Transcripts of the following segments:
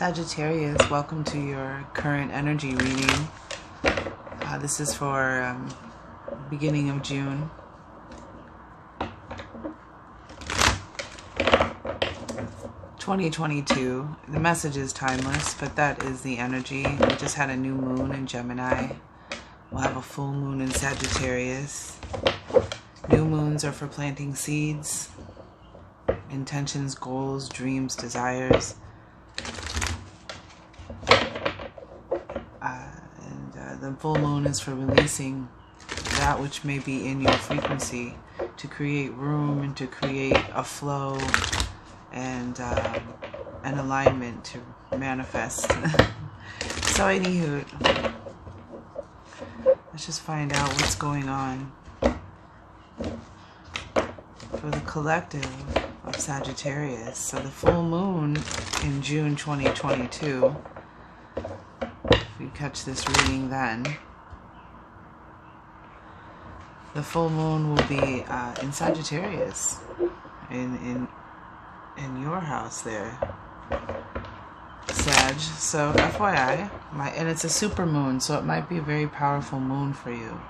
Sagittarius, welcome to your current energy reading. This is for beginning of June. (2022). The message is timeless, but that is the energy. We just had a new moon in Gemini. We'll have a full moon in Sagittarius. New moons are for planting seeds, intentions, goals, dreams, desires. The full moon is for releasing that which may be in your frequency, to create room and to create a flow and an alignment to manifest. So anywho, let's just find out what's going on for the collective of Sagittarius. So the full moon in June 2022, if you catch this reading then, the full moon will be in Sagittarius, in your house there, Sag. So FYI, and it's a super moon, so it might be a very powerful moon for you.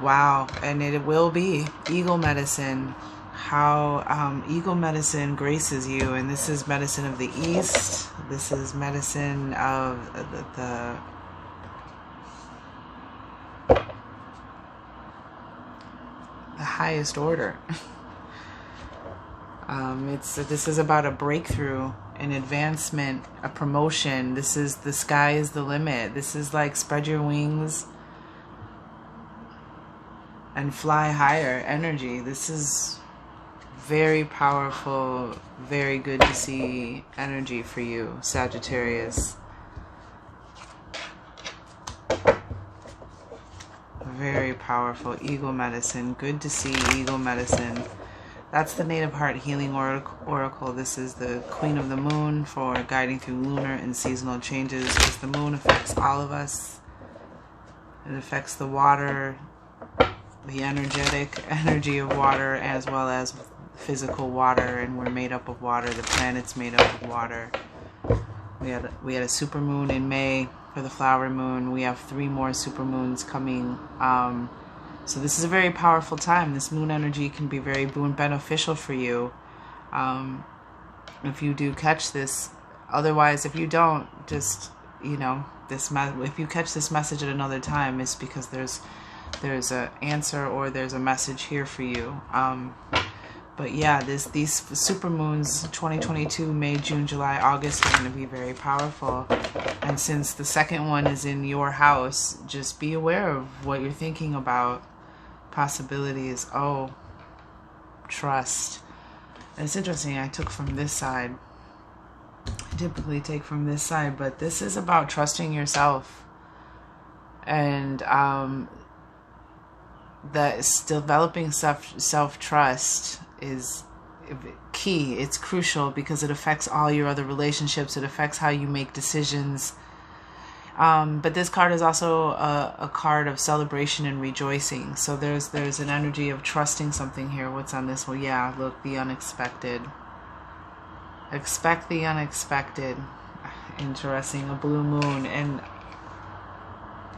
Wow, and it will be eagle medicine. How eagle medicine graces you, and this is medicine of the East. This is medicine of the highest order. This is about a breakthrough, an advancement, a promotion. This is the sky is the limit. This is like spread your wings and fly higher energy. This is very powerful, very good to see energy for you, Sagittarius. Very powerful eagle medicine. Good to see eagle medicine. That's the Native Heart Healing Oracle. This is the Queen of the Moon for guiding through lunar and seasonal changes, because the moon affects all of us. It affects the water, the energetic energy of water, as well as physical water, and we're made up of water. The planet's made up of water. We had a supermoon in May for the flower moon. We have 3 more supermoons coming. So this is a very powerful time. This moon energy can be very beneficial for you if you do catch this. Otherwise, if you don't, just, you know, if you catch this message at another time, it's because there's an answer or there's a message here for you. But yeah, these supermoons, 2022, May, June, July, August, are going to be very powerful. And since the second one is in your house, just be aware of what you're thinking about. Possibilities. Oh, trust. And it's interesting, I took from this side. I typically take from this side, but this is about trusting yourself. And that developing self-trust is key. It's crucial because it affects all your other relationships. It affects how you make decisions. But this card is also a card of celebration and rejoicing. So there's an energy of trusting something here. What's on this one? Yeah, look, the unexpected. Expect the unexpected. Interesting, a blue moon. And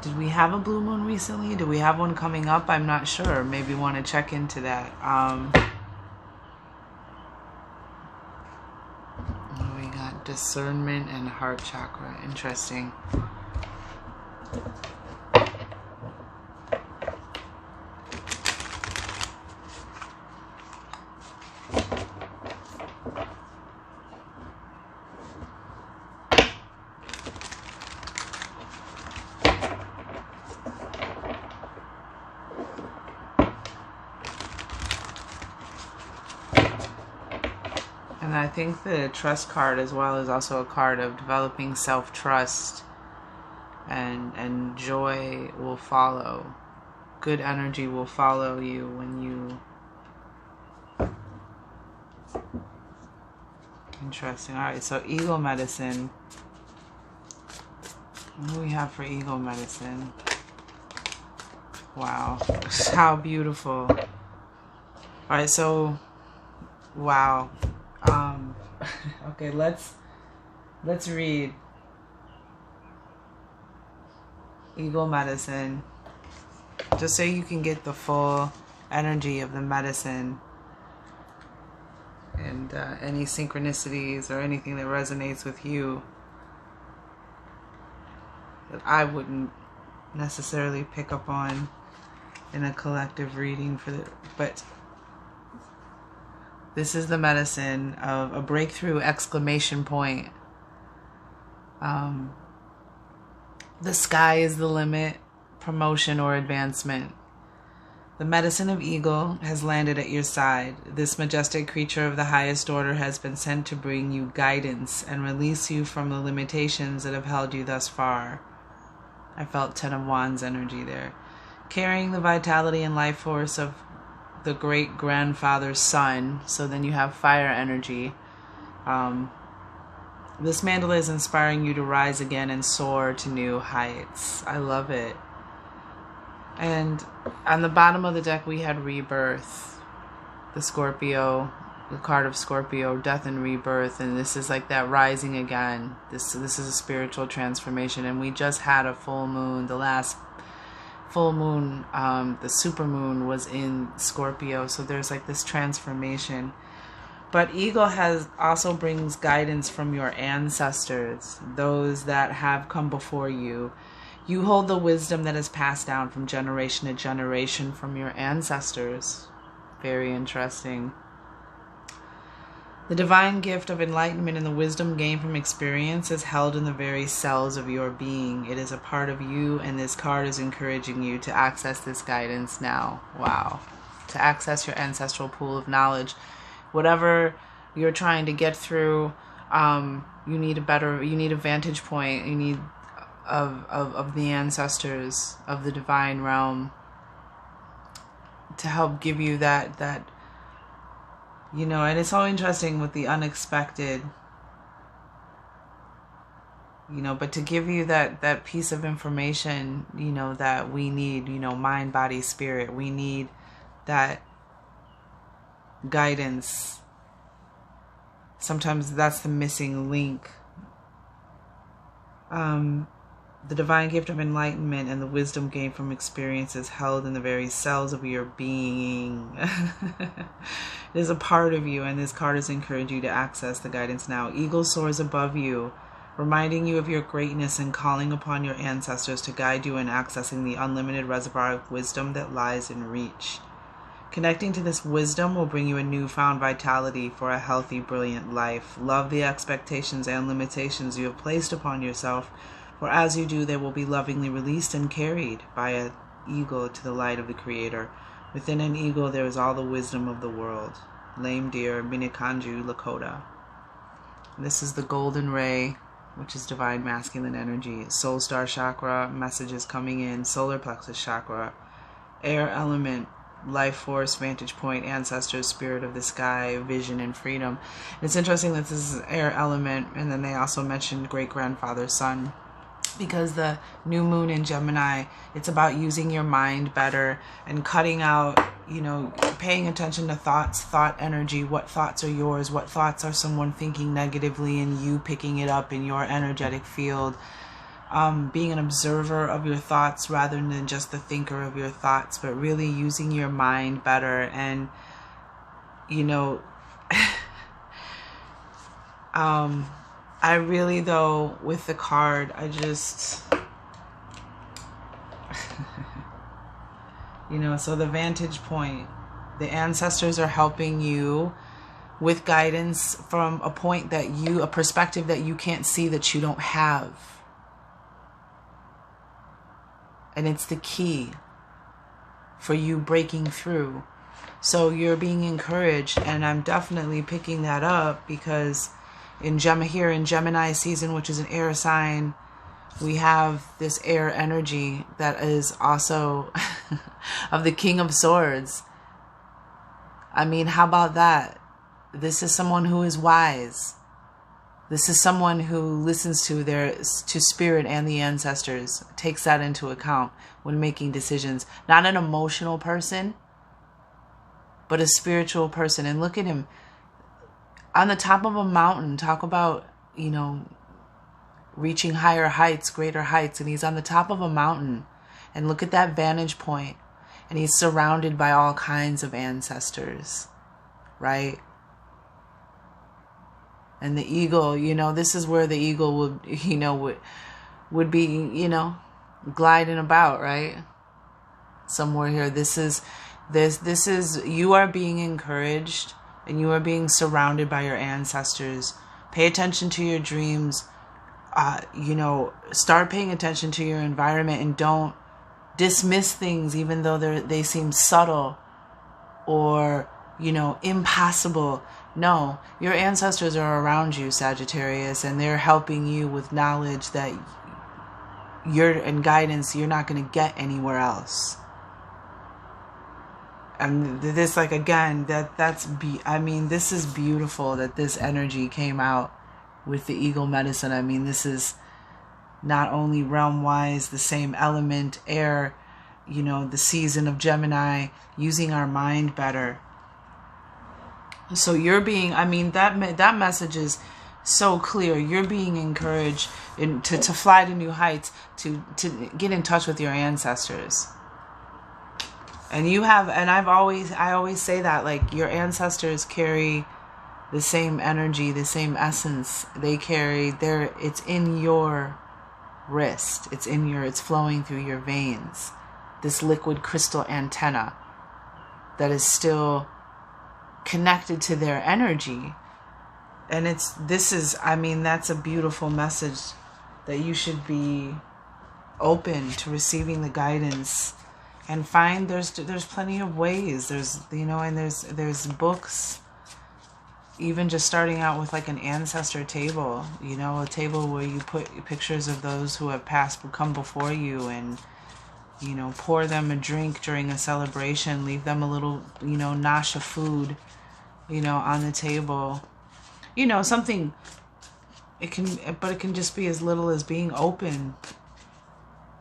did we have a blue moon recently? Do we have one coming up? I'm not sure. Maybe want to check into that. We got discernment and heart chakra. Interesting. And I think the trust card as well is also a card of developing self-trust, and joy will follow. Good energy will follow you when you... Interesting. Alright, so eagle medicine. What do we have for eagle medicine? Wow. How beautiful. Alright, so... Wow. Okay, let's Let's read Eagle Medicine, just so you can get the full energy of the medicine and any synchronicities or anything that resonates with you that I wouldn't necessarily pick up on in a collective reading but this is the medicine of a breakthrough exclamation point. The sky is the limit, promotion or advancement. The medicine of eagle has landed at your side. This majestic creature of the highest order has been sent to bring you guidance and release you from the limitations that have held you thus far. I felt 10 of Wands energy there. Carrying the vitality and life force of the great grandfather's son. So then you have fire energy. This mandala is inspiring you to rise again and soar to new heights. I love it. And on the bottom of the deck we had rebirth, the Scorpio, the card of Scorpio, death and rebirth, and this is like that rising again. This is a spiritual transformation, and we just had a full moon. The last full moon, the super moon, was in Scorpio, so there's like this transformation. But eagle also brings guidance from your ancestors, those that have come before you. You hold the wisdom that is passed down from generation to generation from your ancestors. Very interesting. The divine gift of enlightenment and the wisdom gained from experience is held in the very cells of your being. It is a part of you, and this card is encouraging you to access this guidance now. Wow. To access your ancestral pool of knowledge. Whatever you're trying to get through, you need a vantage point. You need of the ancestors, of the divine realm, to help give you that and it's so interesting with the unexpected, but to give you that piece of information, that we need, mind, body, spirit. We need that guidance. Sometimes that's the missing link. The divine gift of enlightenment and the wisdom gained from experience is held in the very cells of your being. It is a part of you, and this card is encouraging you to access the guidance now. Eagle soars above you, reminding you of your greatness and calling upon your ancestors to guide you in accessing the unlimited reservoir of wisdom that lies in reach. Connecting to this wisdom will bring you a newfound vitality for a healthy, brilliant life. Love the expectations and limitations you have placed upon yourself, for as you do, they will be lovingly released and carried by an eagle to the light of the Creator. Within an eagle there is all the wisdom of the world. Lame Deer, Minikanju, Lakota. This is the golden ray, which is divine masculine energy. Soul star chakra, messages coming in. Solar plexus chakra. Air element, life force, vantage point, ancestors, spirit of the sky, vision, and freedom. And it's interesting that this is air element, and then they also mentioned great grandfather's son, because the new moon in Gemini, it's about using your mind better and cutting out, paying attention to thoughts, thought energy. What thoughts are yours? What thoughts are someone thinking negatively and you picking it up in your energetic field? Being an observer of your thoughts rather than just the thinker of your thoughts, but really using your mind better. And, I really, though, with the card, I just, so the vantage point, the ancestors are helping you with guidance from a point a perspective that you can't see, that you don't have. And it's the key for you breaking through. So you're being encouraged, and I'm definitely picking that up because here in Gemini season, which is an air sign, we have this air energy that is also of the King of Swords. I mean, how about that? This is someone who is wise. This is someone who listens to spirit and the ancestors, takes that into account when making decisions. Not an emotional person, but a spiritual person. And look at him on the top of a mountain. Talk about, reaching higher heights, greater heights, and he's on the top of a mountain. And look at that vantage point, and he's surrounded by all kinds of ancestors, right? And the eagle, you know, this is where the eagle would, you know, would be, you know, gliding about, right? Somewhere here. This is, you are being encouraged, and you are being surrounded by your ancestors. Pay attention to your dreams. You know, start paying attention to your environment, and don't dismiss things even though they seem subtle or, you know, impossible. No, your ancestors are around you, Sagittarius, and they're helping you with knowledge that and guidance you're not going to get anywhere else. And this, like, again, I mean, this is beautiful that this energy came out with the eagle medicine. I mean, this is not only realm-wise the same element, air, you know, the season of Gemini, using our mind better. So you're being, I mean, that message is so clear. You're being encouraged to fly to new heights, to get in touch with your ancestors. And you have, and I always say that, like, your ancestors carry the same energy, the same essence. They carry it's in your wrist. It's flowing through your veins. This liquid crystal antenna that is still connected to their energy. And I mean, that's a beautiful message, that you should be open to receiving the guidance, and find there's plenty of ways. There's, you know, and there's books, even just starting out with like an ancestor table, you know, a table where you put pictures of those who have come before you, and, you know, pour them a drink during a celebration, leave them a little, you know, nosh of food, you know, on the table. You know, something, it can just be as little as being open,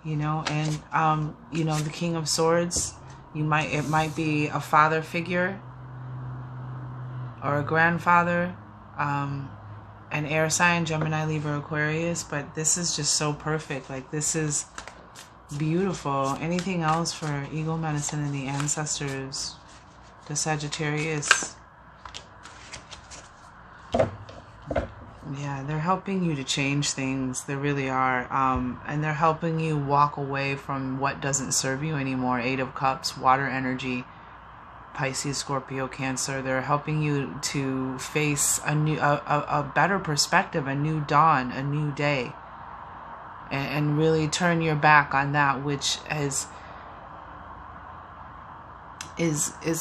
you know. And you know, the King of Swords, it might be a father figure or a grandfather, an air sign, Gemini, Libra, Aquarius. But this is just so perfect. Like, this is beautiful. Anything else for eagle medicine and the ancestors, the Sagittarius? Yeah, they're helping you to change things. They really are. And they're helping you walk away from what doesn't serve you anymore. 8 of Cups, water energy, Pisces, Scorpio, Cancer. They're helping you to face a better perspective, a new dawn, a new day. And really turn your back on that which is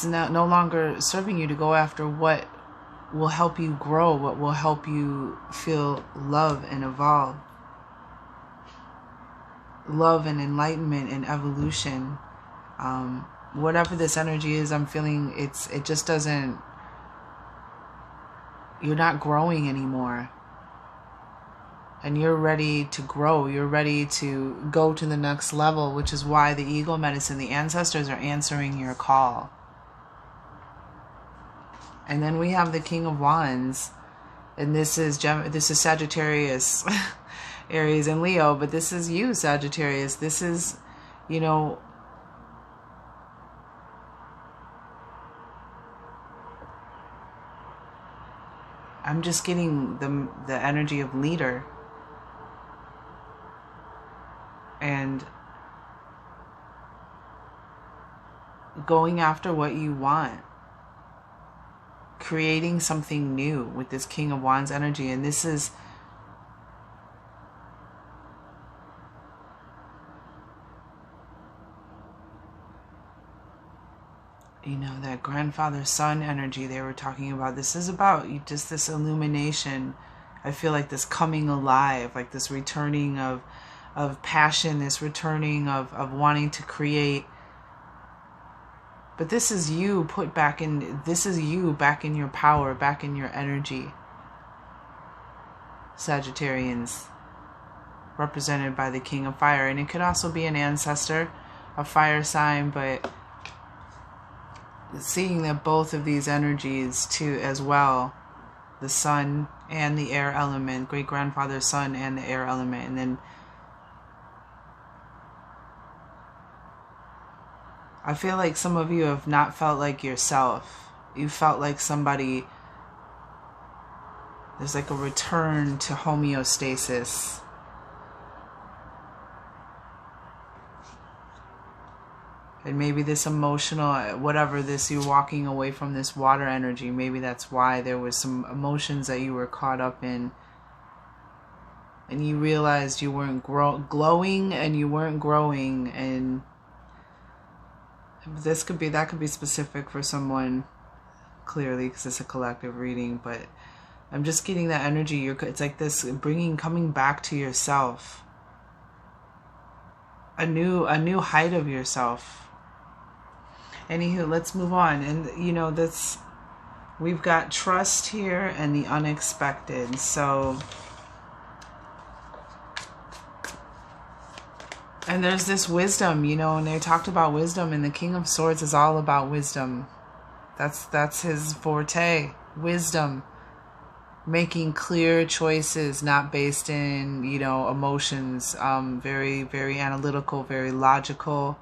no longer serving you, to go after what will help you grow, what will help you feel love and evolve. Love and enlightenment and evolution. Whatever this energy is, I'm feeling it just doesn't, you're not growing anymore. And you're ready to grow. You're ready to go to the next level, which is why the eagle medicine, the ancestors are answering your call. And then we have the King of Wands, and this is Sagittarius, Aries, and Leo, but this is you, Sagittarius. This is, you know, I'm just getting the energy of leader, and going after what you want. Creating something new with this King of Wands energy. And this is, you know, that grandfather son energy they were talking about. This is about just this illumination. I feel like this coming alive, like this returning of passion, this returning of wanting to create. But this is you back in your power, back in your energy. Sagittarians, represented by the King of Fire. And it could also be an ancestor, a fire sign, but seeing that both of these energies too as well, the sun and the air element, great-grandfather's sun and the air element. And then I feel like some of you have not felt like yourself. You felt like somebody, there's like a return to homeostasis. And maybe this emotional, whatever this, you're walking away from this water energy. Maybe that's why there was some emotions that you were caught up in. And you realized you weren't glowing and you weren't growing. And this could be, that could be specific for someone, clearly, because it's a collective reading. But I'm just getting that energy. It's like this coming back to yourself. A new height of yourself. Anywho, let's move on. And you know, this, we've got trust here and the unexpected. So, and there's this wisdom, you know, and they talked about wisdom, and the King of Swords is all about wisdom. That's his forte, wisdom. Making clear choices, not based in, you know, emotions. Very, very analytical, very logical.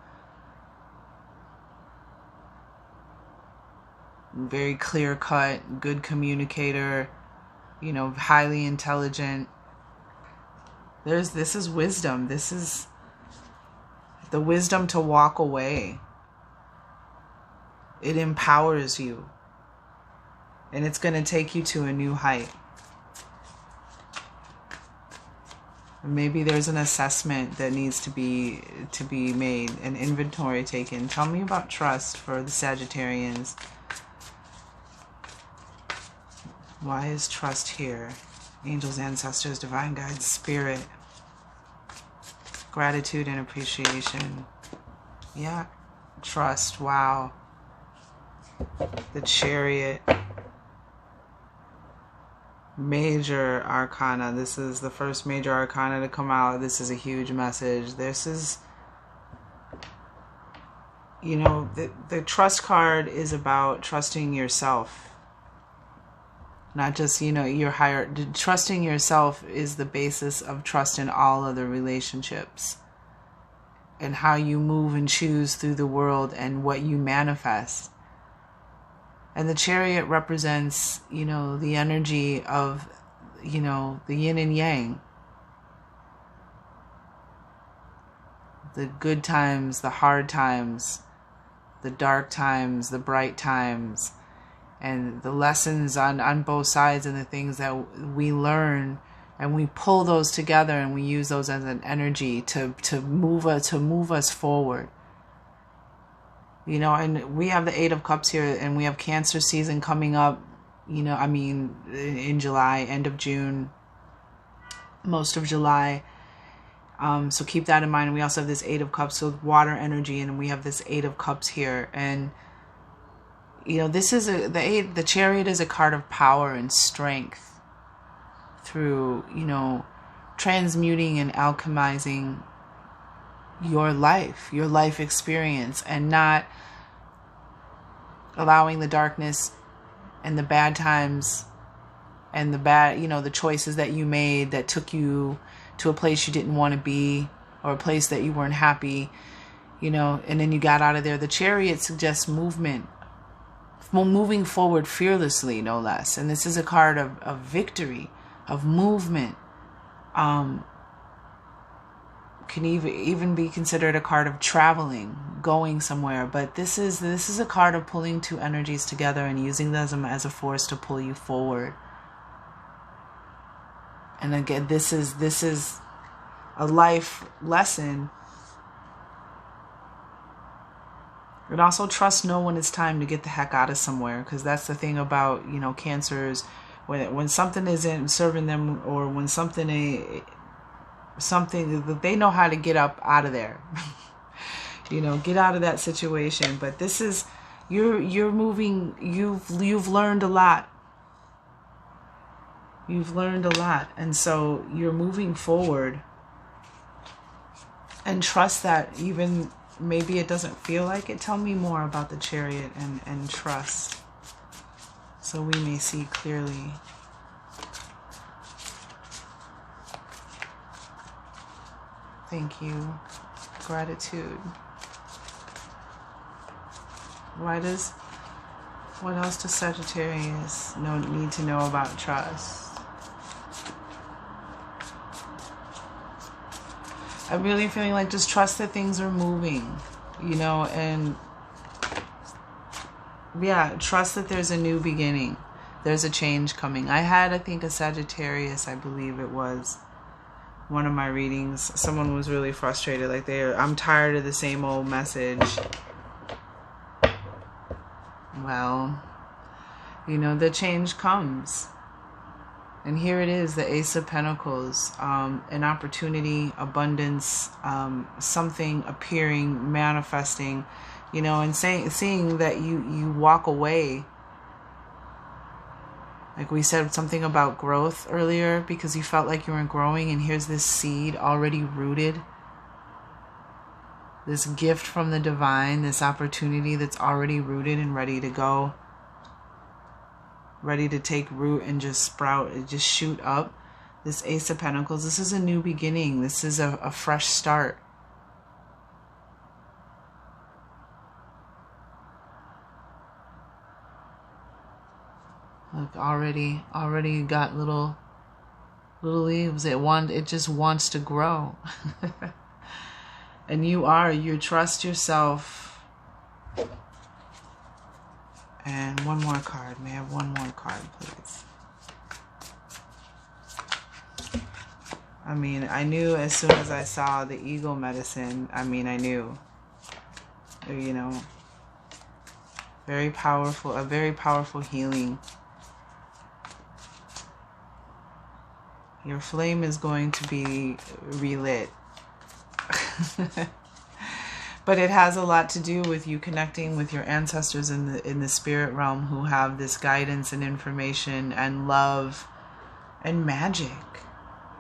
Very clear cut, good communicator, you know, highly intelligent. This is wisdom. This is the wisdom to walk away. It empowers you. And it's going to take you to a new height. Maybe there's an assessment that needs to be made, an inventory taken. Tell me about trust for the Sagittarians. Why is trust here? Angels, ancestors, divine guides, spirit. Gratitude and appreciation. Yeah. Trust. Wow. The Chariot. Major arcana. This is the first major arcana to come out. This is a huge message. This is, you know, the trust card is about trusting yourself. Not just, you know, your higher, trusting yourself is the basis of trust in all other relationships. And how you move and choose through the world and what you manifest. And the Chariot represents, you know, the energy of, you know, the yin and yang. The good times, the hard times, the dark times, the bright times. And the lessons on both sides, and the things that we learn, and we pull those together and we use those as an energy to move us forward. You know, and we have the Eight of Cups here, and we have Cancer season coming up, you know, I mean, in July, end of June, most of July. So keep that in mind. And we also have this Eight of Cups, so water energy, and we have this Eight of Cups here. And you know, this is the Chariot is a card of power and strength through, you know, transmuting and alchemizing your life experience, and not allowing the darkness and the bad times and the bad, you know, the choices that you made that took you to a place you didn't want to be, or a place that you weren't happy, you know, and then you got out of there. The Chariot suggests movement. Moving forward fearlessly, no less. And this is a card of victory, of movement. Can even be considered a card of traveling, going somewhere. But this is a card of pulling two energies together and using them as a force to pull you forward. And again, this is a life lesson. And also trust no one it's time to get the heck out of somewhere, because that's the thing about, you know, Cancers, when something isn't serving them, or when something they know how to get up out of there. You know, get out of that situation. But this is, you're moving, you've learned a lot. You've learned a lot, and so you're moving forward. And trust that, even maybe it doesn't feel like it. Tell me more about the Chariot and trust, so we may see clearly. Thank you. Gratitude. What else does Sagittarius need to know about trust? I'm really feeling like just trust that things are moving, you know, and yeah, trust that there's a new beginning. There's a change coming. I think, a Sagittarius, I believe it was, one of my readings. Someone was really frustrated. Like, I'm tired of the same old message. Well, you know, the change comes. And here it is, the Ace of Pentacles, an opportunity, abundance, something appearing, manifesting, you know, and seeing that you walk away. Like we said something about growth earlier, because you felt like you weren't growing, and here's this seed already rooted. This gift from the divine, this opportunity that's already rooted and ready to go. Ready to take root and just sprout, just shoot up. This Ace of Pentacles, this is a new beginning. This is a fresh start. Look, already got little leaves. It just wants to grow. And you trust yourself. And one more card. May I have one more card, please? I mean, I knew as soon as I saw the eagle medicine, I knew. You know, very powerful, a very powerful healing. Your flame is going to be relit. But it has a lot to do with you connecting with your ancestors in the spirit realm, who have this guidance and information and love and magic,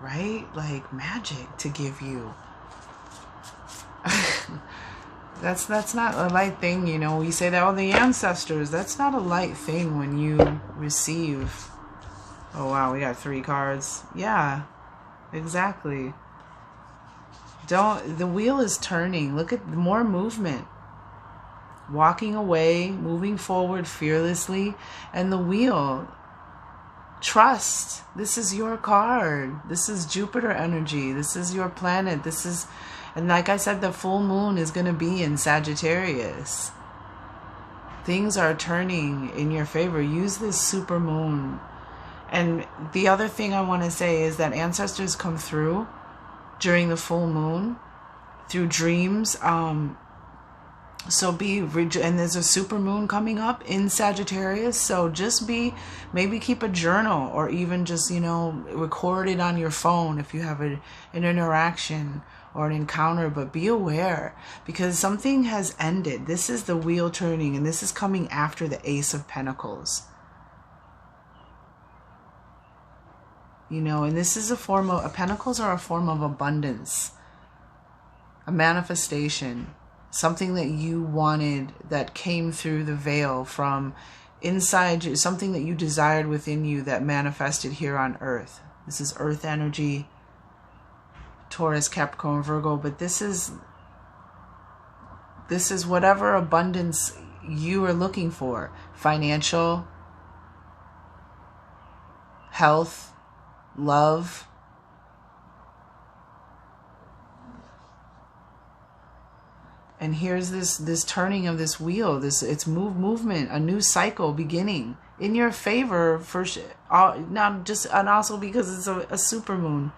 right? Like magic to give you. That's not a light thing, you know. We say that, oh, the ancestors, that's not a light thing when you receive. Oh wow, we got 3 cards. Yeah, exactly. The wheel is turning. Look at more movement. Walking away, moving forward fearlessly. And the wheel. Trust. This is your card. This is Jupiter energy. This is your planet. And like I said, the full moon is going to be in Sagittarius. Things are turning in your favor. Use this super moon. And the other thing I want to say is that ancestors come through during the full moon through dreams. And there's a super moon coming up in Sagittarius. So maybe keep a journal, or even just, you know, record it on your phone if you have an interaction or an encounter. But be aware, because something has ended. This is the wheel turning, and this is coming after the Ace of Pentacles. You know, and this is pentacles are a form of abundance, a manifestation, something that you wanted that came through the veil from inside you, something that you desired within you that manifested here on earth. This is earth energy, Taurus, Capricorn, Virgo, but this is whatever abundance you are looking for. Financial, health, love. And here's this turning of this wheel. It's movement, a new cycle beginning in your favor. And also because it's a super moon.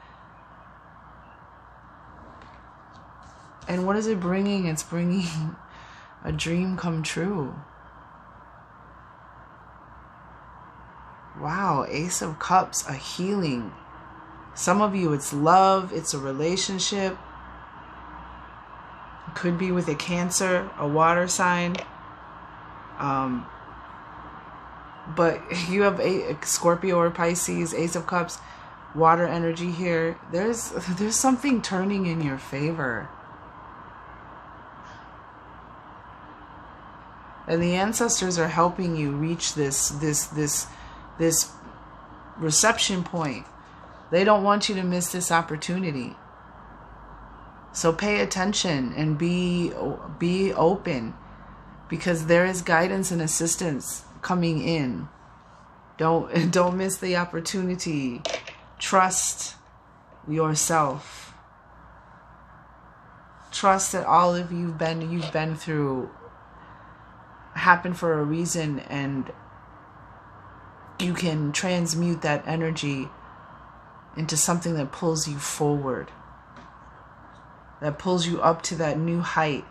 And what is it bringing? It's bringing a dream come true. Wow, Ace of Cups, a healing. Some of you, it's love, it's a relationship. It could be with a Cancer, a water sign. But you have a Scorpio or Pisces, Ace of Cups, water energy here. There's something turning in your favor. And the ancestors are helping you reach this reception point. They don't want you to miss this opportunity. So pay attention and be open, because there is guidance and assistance coming in. Don't miss the opportunity. Trust yourself. Trust that all of you've been through happened for a reason, and you can transmute that energy into something that pulls you forward, that pulls you up to that new height.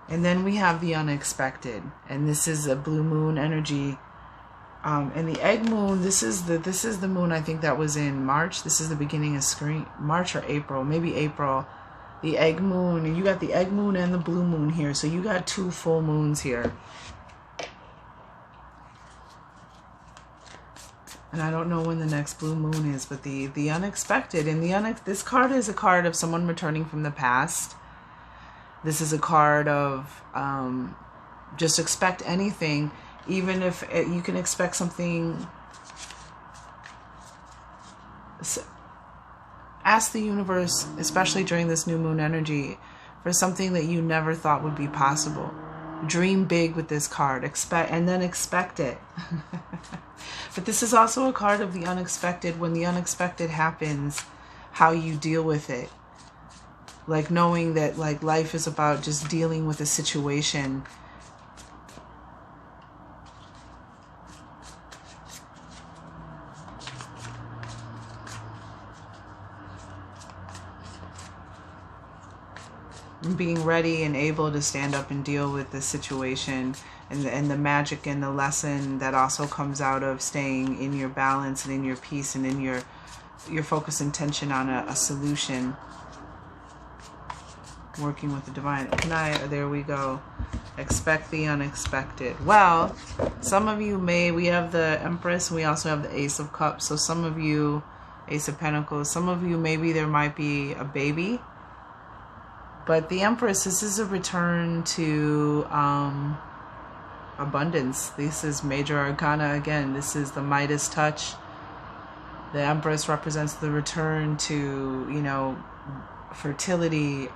And then we have the unexpected, and this is a blue moon energy. And the egg moon, this is the moon, I think that was in March. This is the beginning of March or April, maybe April. The egg moon, and you got the egg moon and the blue moon here. So you got 2 full moons here. And I don't know when the next blue moon is, but the unexpected, and this card is a card of someone returning from the past. This is a card of just expect anything, even if you can expect something. Ask the universe, especially during this new moon energy, for something that you never thought would be possible. Dream big with this card, and then expect it. But this is also a card of the unexpected. When the unexpected happens, how you deal with it. Like knowing that like life is about just dealing with a situation. And being ready and able to stand up and deal with the situation, and the magic and the lesson that also comes out of staying in your balance and in your peace and in your focus and tension on a solution. Working with the divine. There we go. Expect the unexpected. Well, some of you we have the Empress, and we also have the Ace of Cups. So some of you, Ace of Pentacles, some of you, maybe there might be a baby. But the Empress, this is a return to abundance. This is major arcana again. This is the Midas touch. The Empress represents the return to, you know, fertility,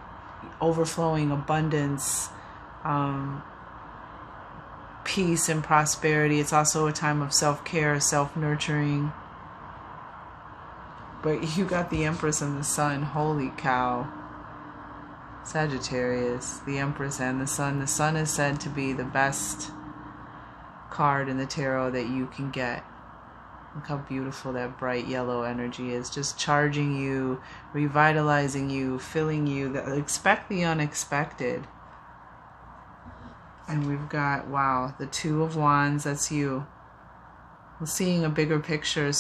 overflowing abundance, peace and prosperity. It's also a time of self-care, self-nurturing. But you got the Empress and the Sun. Holy cow. Sagittarius, the Empress and the Sun. The Sun is said to be the best card in the tarot that you can get. Look how beautiful that bright yellow energy is. Just charging you, revitalizing you, filling you. Expect the unexpected. And we've got, wow, the Two of Wands. That's you. Seeing a bigger picture,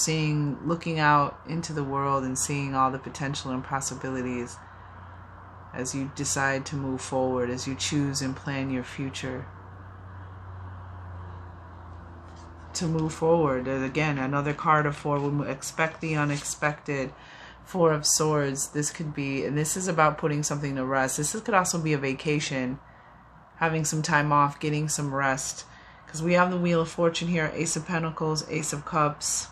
looking out into the world and seeing all the potential and possibilities as you decide to move forward, as you choose and plan your future. To move forward. And again, another card of 4. Expect the unexpected. 4 of Swords. This could be, and this is about putting something to rest. This could also be a vacation. Having some time off, getting some rest. Because we have the Wheel of Fortune here. Ace of Pentacles, Ace of Cups.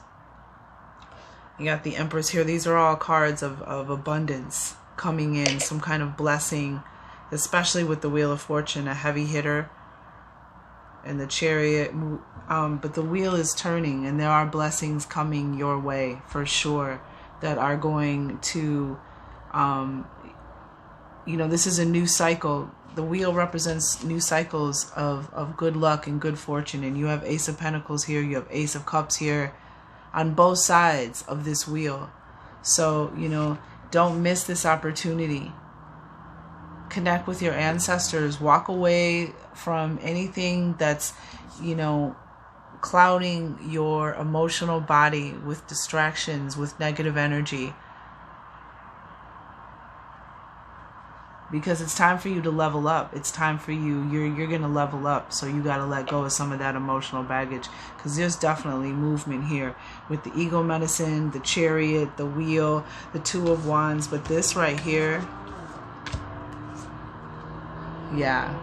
You got the Empress here. These are all cards of abundance coming in. Some kind of blessing. Especially with the Wheel of Fortune, a heavy hitter. And the Chariot, but the wheel is turning, and there are blessings coming your way for sure that are going to, you know, this is a new cycle. The wheel represents new cycles of good luck and good fortune, and you have Ace of Pentacles here, you have Ace of Cups here on both sides of this wheel. So, you know, don't miss this opportunity. Connect with your ancestors. Walk away from anything that's, you know, clouding your emotional body with distractions, with negative energy. Because it's time for you to level up. It's time for you. You're going to level up. So you got to let go of some of that emotional baggage. Because there's definitely movement here. With the ego medicine, the Chariot, the wheel, the Two of Wands. But this right here, yeah,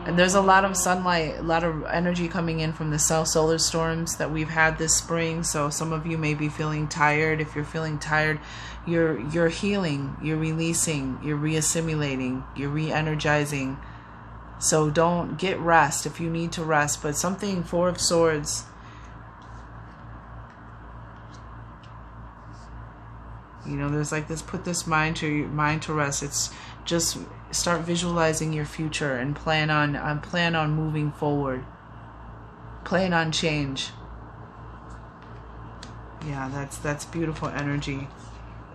And there's a lot of sunlight, a lot of energy coming in from the solar storms that we've had this spring. So some of you may be feeling tired. If you're feeling tired, you're healing, you're releasing, you're reassimilating, you're re-energizing. So don't get rest if you need to rest. But something, Four of Swords. You know, there's like this, put this mind to rest. It's just start visualizing your future and plan on moving forward. Plan on change. Yeah, that's beautiful energy.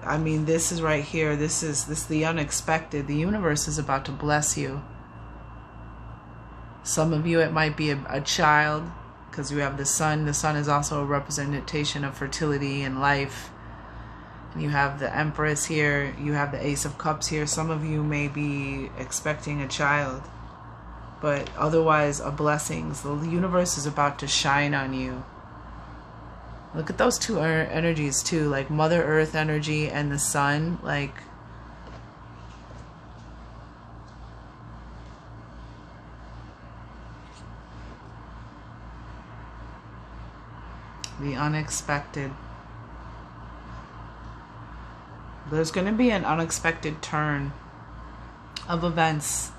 I mean, this is right here. This is the unexpected. The universe is about to bless you. Some of you, it might be a child, because you have the sun. The sun is also a representation of fertility and life. And you have the Empress here. You have the Ace of Cups here. Some of you may be expecting a child. But otherwise, a blessings. The universe is about to shine on you. Look at those two energies too. Like Mother Earth energy and the sun. Like... the unexpected. There's going to be an unexpected turn of events.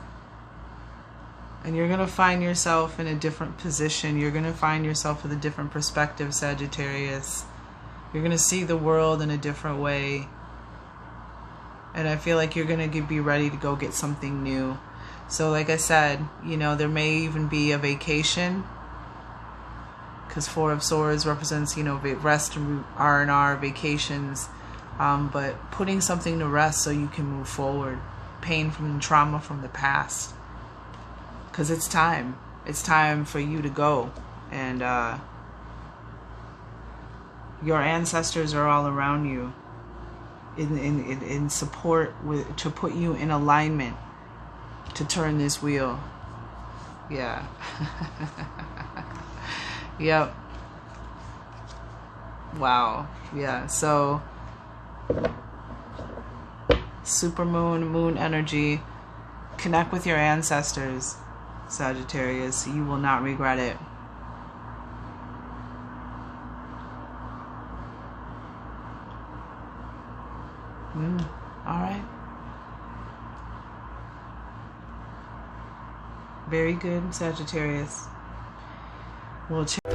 And you're going to find yourself in a different position. You're going to find yourself with a different perspective, Sagittarius. You're going to see the world in a different way. And I feel like you're going to be ready to go get something new. So like I said, you know, there may even be a vacation. Because Four of Swords represents, you know, rest, R&R, vacations. But putting something to rest so you can move forward. Pain from trauma from the past. Because it's time. It's time for you to go. And your ancestors are all around you. In support, to put you in alignment. To turn this wheel. Yeah. Yep. Wow. Yeah. So supermoon, moon energy. Connect with your ancestors, Sagittarius. You will not regret it. All right. Very good, Sagittarius. We'll check.